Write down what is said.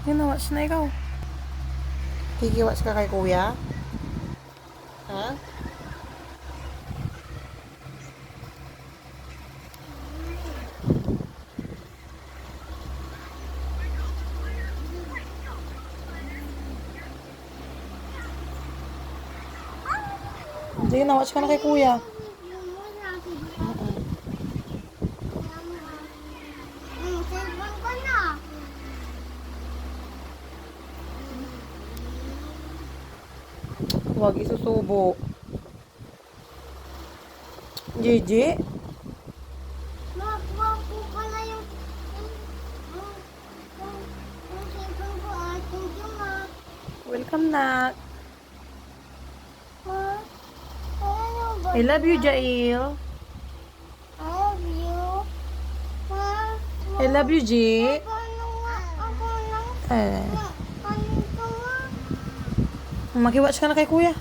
Yun na, watch na ikaw. Kikiwatch ka kay kuya? Ha? Sige na, watch ka na kay kuya. Huwag isusubo. Gigi? Wag po pala yung cellphone ko at yung Welcome na. ano ba? I love you, Jail. I love you. I love you, G. Paano nga? Ako lang. Eh, Ano ka nga? makiwatch ka na kay kuya.